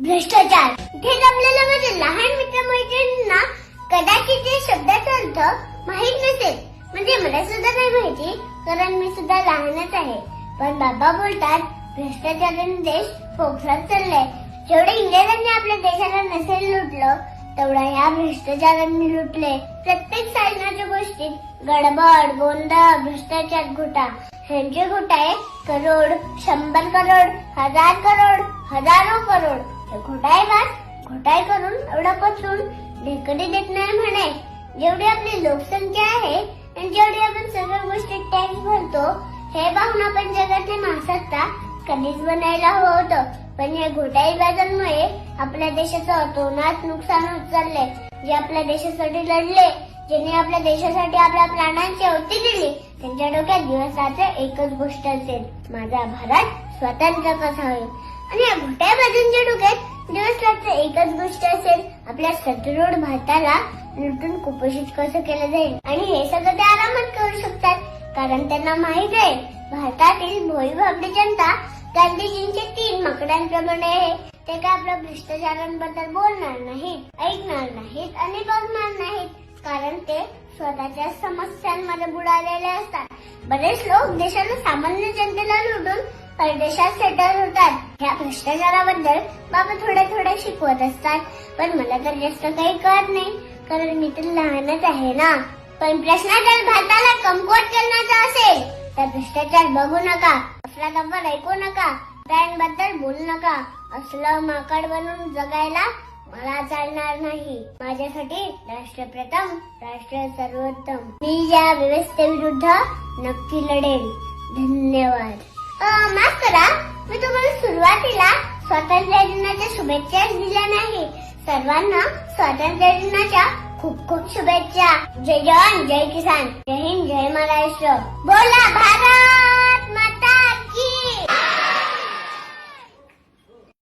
भ्रष्टाचार. इथेच आपल्याला माझ्या लहान मित्रमैत्रिणींना कदाचित या शब्दाचा अर्थ माहित नसेल. म्हणजे मला सुद्धा नाही माहिती, कारण मी सुद्धा लहानच आहे. पण बाबा बोलतात भ्रष्टाचाराने देश पोखरात चाललाय. जेवढे इंग्रजांनी आपल्या देशाला नसेल लुटलं, तेवढा या भ्रष्टाचारांनी लुटले. प्रत्येक साधनाच्या गोष्टीत गडबड, गोंधळ, भ्रष्टाचार, घोटा. ह्यांचे घोटाळे करोड, 100 करोड, 1000 करोड, हजारो करोड. घोटाळे करून एवढा पचून ढेकडी देत नाही म्हणे. जेवढी आपली लोकसंख्या आहे आणि जेवढी आपण सगळ्या गोष्टी टॅक्स भरतो, हे पाहून आपण जगातले महासत्ता कधीच बनायला हवं होतं. पण या घोटाळेबाजांमुळे आपल्या देशाचं अतोनात नुकसान होत चाललंय. जे आपल्या देशासाठी लढले, ज्यांनी आपल्या देशासाठी आपल्या प्राणांची आहुती दिली, त्यांच्या डोक्यात दिवस रात्र एकच गोष्ट असेल, माझा भारत स्वतंत्र कसा होईल. आणि या घोटाळेबाजांच्या डोक्यात दिवस रात्र एकच गोष्ट असेल, आपल्या सदृढ भारताला लुटून कुपोषित कसं केलं जाईल. आणि हे सगळं ते आरामात करू शकतात, कारण त्यांना माहित आहे भारतातील भोळी भाबडी जनता गांधीजींच्या 3 माकडांप्रमाणे आहे. ते काय आपल्या भ्रष्टाचारांबद्दल बोलणार नाहीत, ऐकणार नाहीत आणि बघणार नाहीत, कारण ते स्वतःच्या समस्यांमध्ये बुडालेले असतात. बरेच लोक देशाला सामान्य जनतेला लुटून परदेशात सेटल होतात. ह्या भ्रष्टाचाराबद्दल बाबा थोड्या शिकवत असतात, पण मला तर जास्त काही कळत नाही, कारण मी तर लहानच आहे ना. पण प्रश्न जर भारताला कमकुवत करण्याचा असेल तर भ्रष्टाचार बघू नका, अफरातफर ऐकू नका, ब्रँडबद्दल बोलू नका. असलं माकड बनून जगायला मला चालणार नाही. माझ्यासाठी राष्ट्र प्रथम, राष्ट्र सर्वोत्तम. मी या व्यवस्थेविरुद्ध नक्की लढेल. धन्यवाद. माफ करा, मी तुम्हाला सुरुवातीला स्वातंत्र्य दिनाच्या शुभेच्छा दिल्या नाही. सर्वांना स्वातंत्र्य दिनाच्या खूप खूप शुभेच्छा. जय जवान, जय किसान, जय हिंद, जय महाराष्ट्र. बोला भारत.